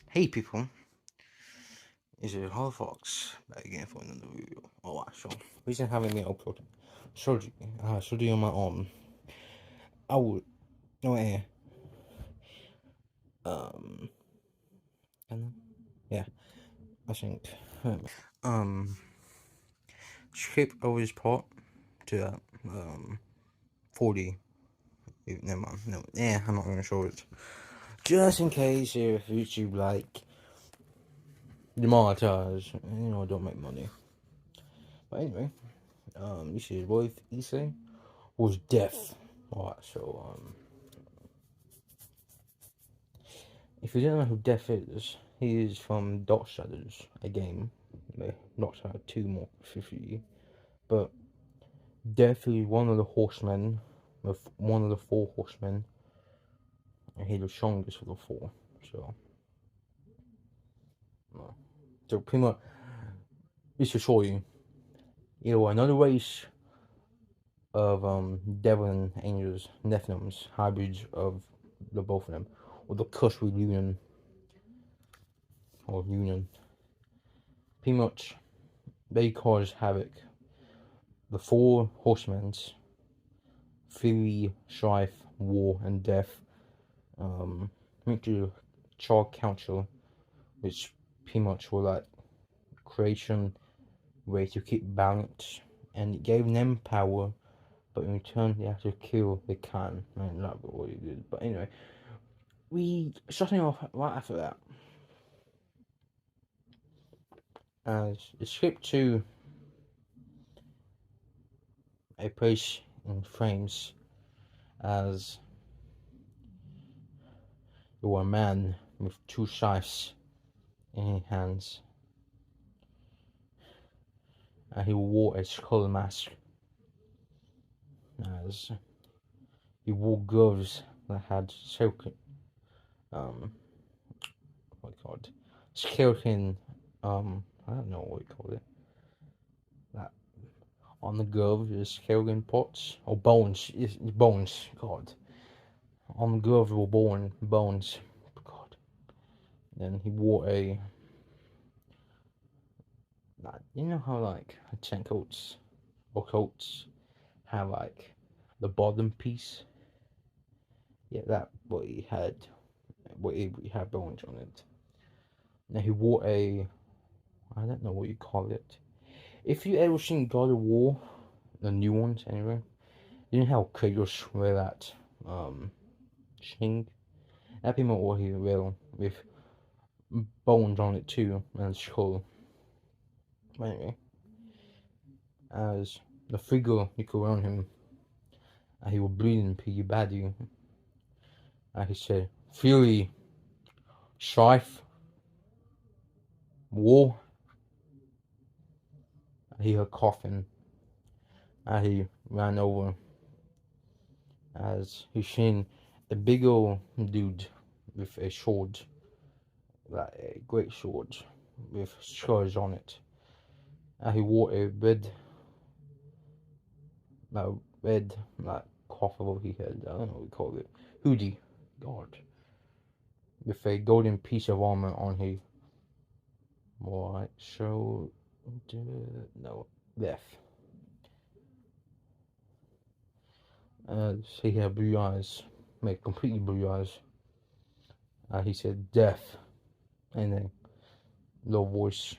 Hey people, it's your Hall Fox back again for another video. Alright, so reason having me upload surgery on my arm. I would no um yeah, I think um skip over this part to that 40. Never mind, no, I'm not gonna show it. Just in case if YouTube like demonetize, don't make money. But anyway, this is with issei was deaf. Alright, so if you don't know who Death is, he is from Darksiders, a game. Darksiders 2 more specifically. But Death is one of the horsemen, one of the 4 horsemen, and he's the strongest of the 4. So pretty much, this to show you, another race of devil and angels, Nephilims, hybrids of the both of them, or the Cushwood Union, pretty much, they cause havoc. The 4 horsemen, fury, strife, war, and death, went to Charred Council, which pretty much were like creation, way to keep balance, and it gave them power, but in return they had to kill the Khan, and that's what he did. But anyway, we starting off right after that. As it's skipped to a place in frames as there was a man with 2 scythes in his hands, and he wore a skull mask, as he wore gloves that had silken, skeleton, I don't know what you call it, that on the gloves is skeleton pots, or bones, it's bones, God, on the gloves were bones, God. Then he wore a, you know how like tent coats or coats have like the bottom piece? Yeah, that what he had bones on it. Now he wore a, I don't know what you call it. If you ever seen God of War, the new ones anyway, you know how Kratos wear that thing? That'd be more what he wear with bones on it too, and skull. But anyway, as the figure you could around him, and he was bleeding pretty badly, and he said, "Fury, strife, war." And he heard coughing, and he ran over, as he seen a big old dude with a sword, like a great sword with scars on it, and he wore a red like cloth over his head, I don't know what we call it, hoodie, God, with a golden piece of armor on his right shoulder, no, left. As he had blue eyes, made completely blue eyes. He said, "Death," and then low voice.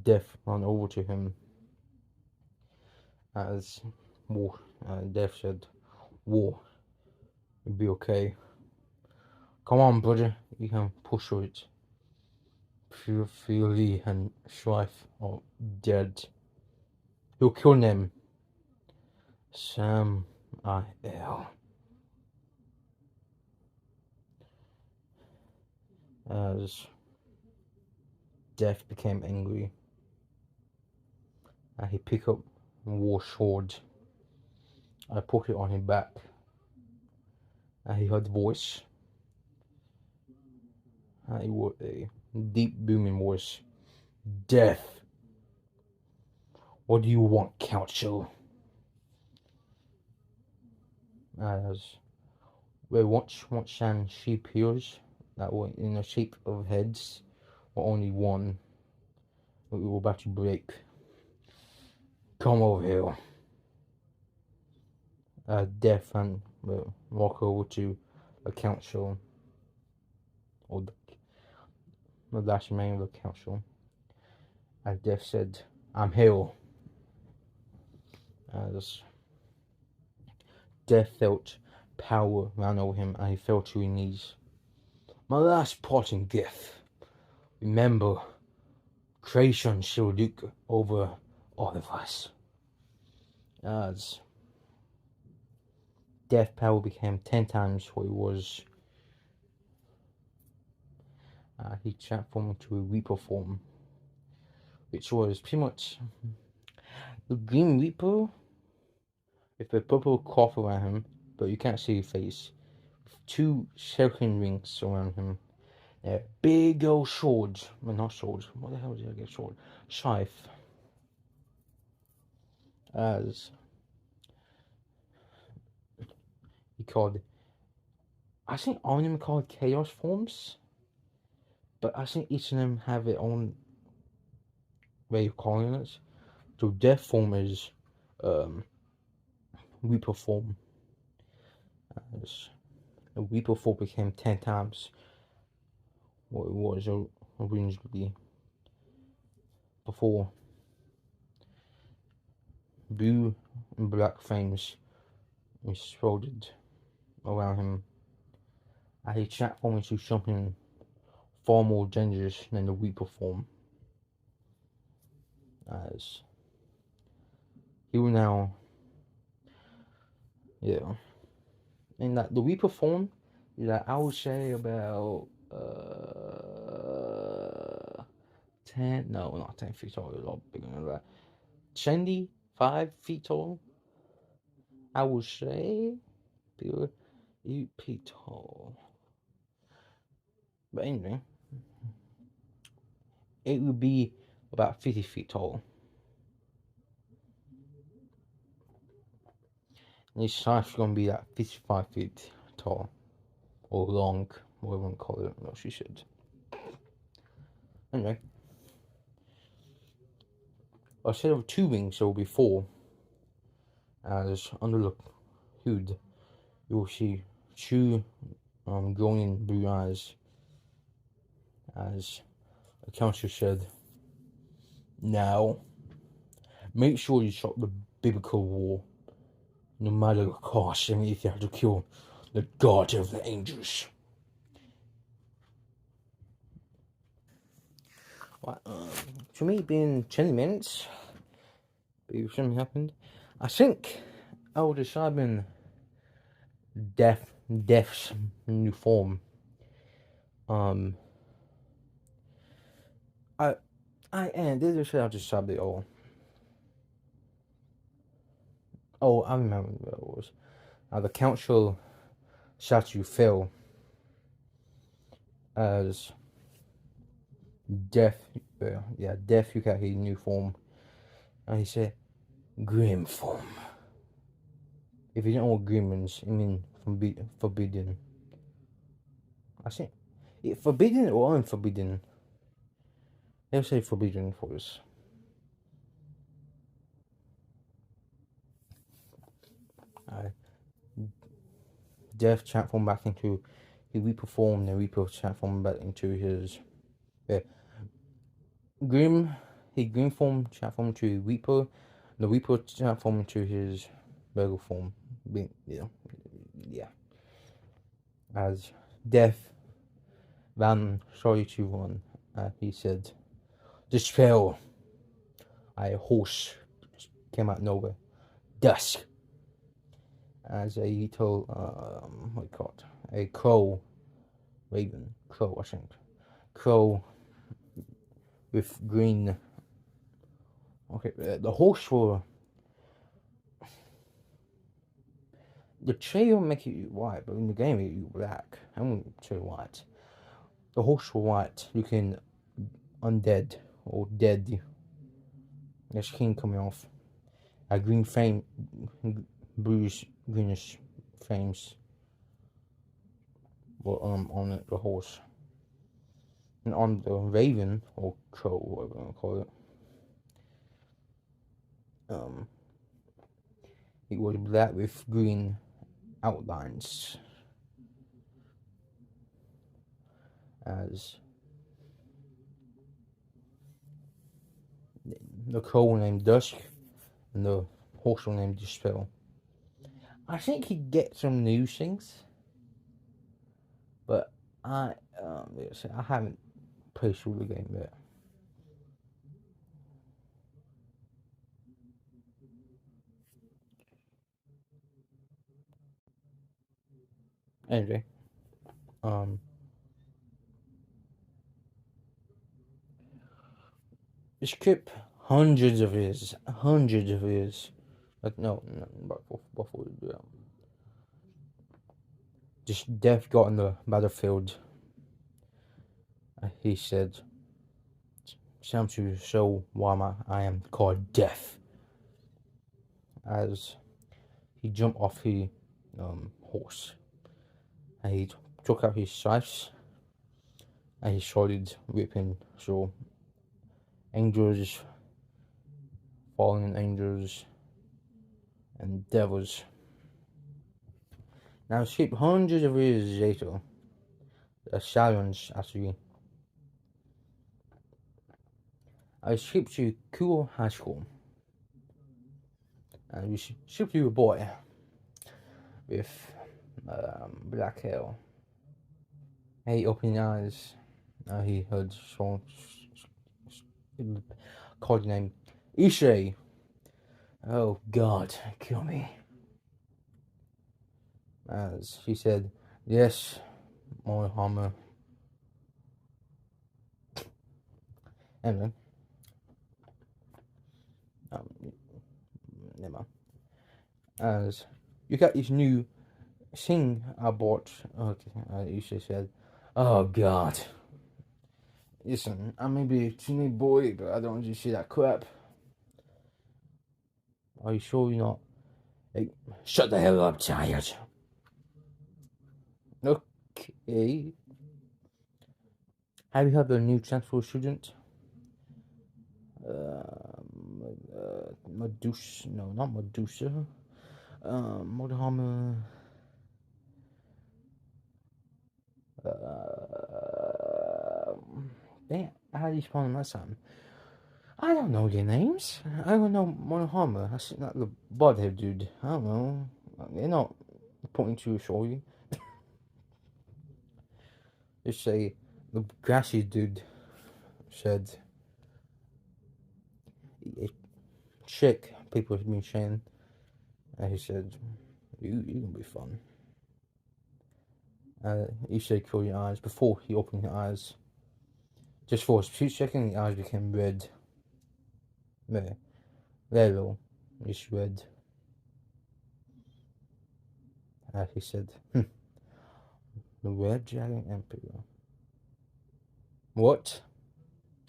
Death ran over to him. As war, Death said, "War, you'll be okay. Come on, brother, you can push through it. Fury and strife are dead. You'll kill them. Sam, as Death became angry, he picked up war sword. I put it on his back, and he heard the voice. It was a deep booming voice. "Death, what do you want, council?" As once and she appears, that were in the shape of heads, or only one. We were about to break. Come over here. Death and walk over to the council, or the last man of the council. As Death said, I'm here. As Death felt power ran over him, and he fell to his knees. My last parting gift. Remember, creation shall look over all of us. As Death power became 10 times what it was, he transformed into a Reaper form, which was pretty much the Green Reaper with a purple cloth around him, but you can't see his face. With 2 circling rings around him. Big old swords. Well, not swords. What the hell did I get sword? Scythe. As he called, I think all of them called Chaos forms, but I think each of them have their own way of calling it. So Death form is Reaper form. As the Reaper form became 10 times what it was originally before. Blue and black flames exploded around him, and he transformed into something far more dangerous than the Reaper form. As he will now, and that the Reaper form is like, I would say about 10 feet tall, a lot bigger than that. 25 feet tall, I would say. 8 feet tall. But anyway, it would be about 50 feet tall. And his size is going to be like 55 feet tall. Or long, whatever you want to call it. No, she should. Anyway, instead of 2 wings, there will be 4. As under the hood, you will see 2 glowing blue eyes. As the council said, now, make sure you stop the biblical war, no matter the cost, and if you have to kill the God of the angels. Well, to me, being 10 minutes, if something happened, I think I would decide on Death's new form. And this is how to sub it all. Oh, I remember what it was. The council statue fell as Death. Death. You got his new form, and he said, "Grim form." If you don't know what grim means, it means forbidden. I think forbidden or unforbidden. They'll say forbidden for us. Death transformed back into his Reaper form, and Reaper transformed back into his Grim. His Grim form transformed into Reaper. The Reaper transformed into his regular form. As Death ran sorry to run, he said, "Dispel." A horse came out of nowhere. Dusk. As he told, what you call it? A crow, raven, crow, I think. Crow with green. Okay, the horse were. The trailer make it white, but in the game it black. I won't say white. The horse were white, looking undead or dead. Their skin coming off. A green flame, bluish, greenish flames were on the horse. And on the raven, or crow, whatever you want to call it, it was black with green outlines. As the crow named Dusk and the horse named Dispel. I think he gets some new things, but I haven't played through the game yet. Anyway, this clip, hundreds of years, like no, before we do that. Just Death got on the battlefield. He said, "Time to show why I am called Death." As he jumped off the horse, and he took out his scythes, and he started whipping. So angels, fallen angels, and devils. Now, skip hundreds of years later, the Sirens actually. I skipped to Cool High School, and we skipped to a boy with black hair. He opened his eyes, and he heard someone called the name Issei. Oh God, kill me. As she said, "Yes, my hammer." Anyway, never mind. As you got this new thing I bought. Okay, Issei said, "Oh God, listen, I may be a teenage boy, but I don't want you to see that crap. Are you sure you're not? Hey, shut the hell up, tired." Okay. Have you heard of the new transfer student? Medusa. No, not Medusa. Mohammed. How do you spell them last time? I don't know their names. I don't know Mohammed. I see that the bald-head dude. I don't know. They're not pointing to show you. Just say the grassy dude said a chick. People have been saying, and he said, "You can be fun." He said, "Close your eyes." Before he opened his eyes, just for a split second, the eyes became red. Very, very low. Just red. He said, "The Red Dragon Emperor." What?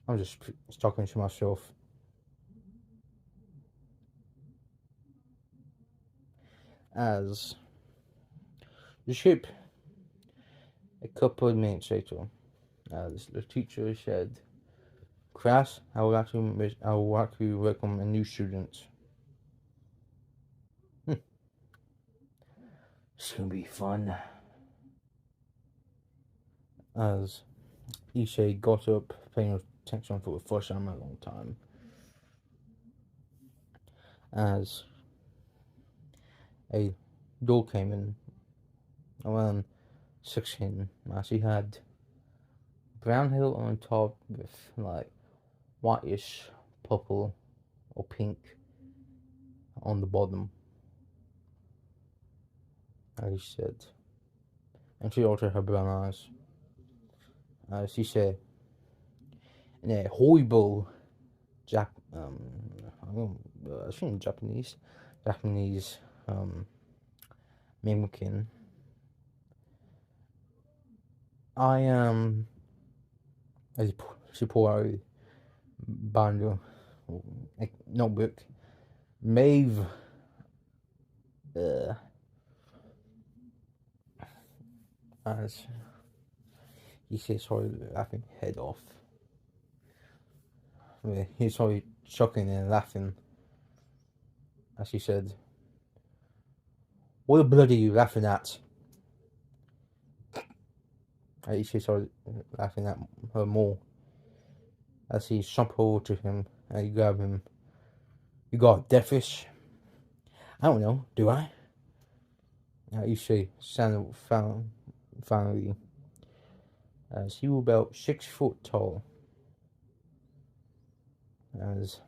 I'm just talking to myself. As the ship, a couple of minutes later, as the teacher said, "Class, I would like to welcome a new student." It's gonna be fun. As Issei got up, paying attention for the first time in a long time. As a door came in around 16, as he had brown hair on top with like whitish purple or pink on the bottom. As he said, and she also had brown eyes. As he said, in a horrible I think Japanese mimicking. I am as she pulled out a binder, a notebook. Maeve, as Issei started laughing head off. He started chuckling and laughing as she said, "What the bloody are you laughing at?" Issei started laughing at her more as he jumped over to him and he grabbed him. "You got a death wish?" "I don't know, do I?" Issei sounded finally, as he was about 6 foot tall, as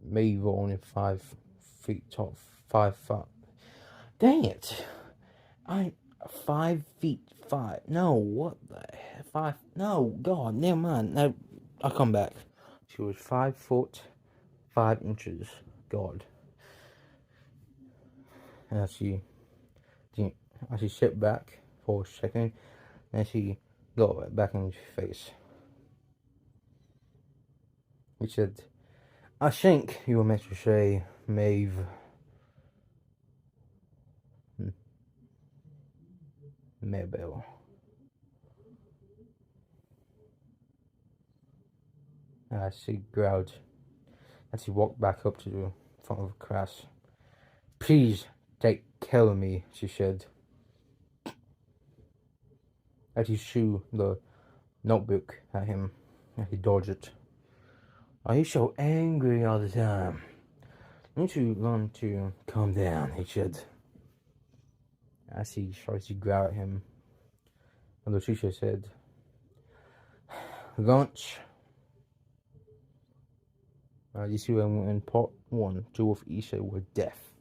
Maeve only 5 feet tall. 5 foot. Dang it! 5 feet 5. No, what the 5? No, God, never mind. No, I'll come back. She was 5 foot 5 inches. God. As she stepped back for a second, and she got right back in his face. He said, "I think you were meant to say Maeve." Mabel. She growled as he walked back up to the front of the class. "Please take care of me," she said. As he threw the notebook at him, and he dodged it. "Are you so angry all the time? You need to learn to calm down," he said. As he started to growl at him, and the teacher said, "Lunch." You see when in part 1, two of issei were deaf.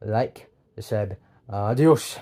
Like they said, "Adios."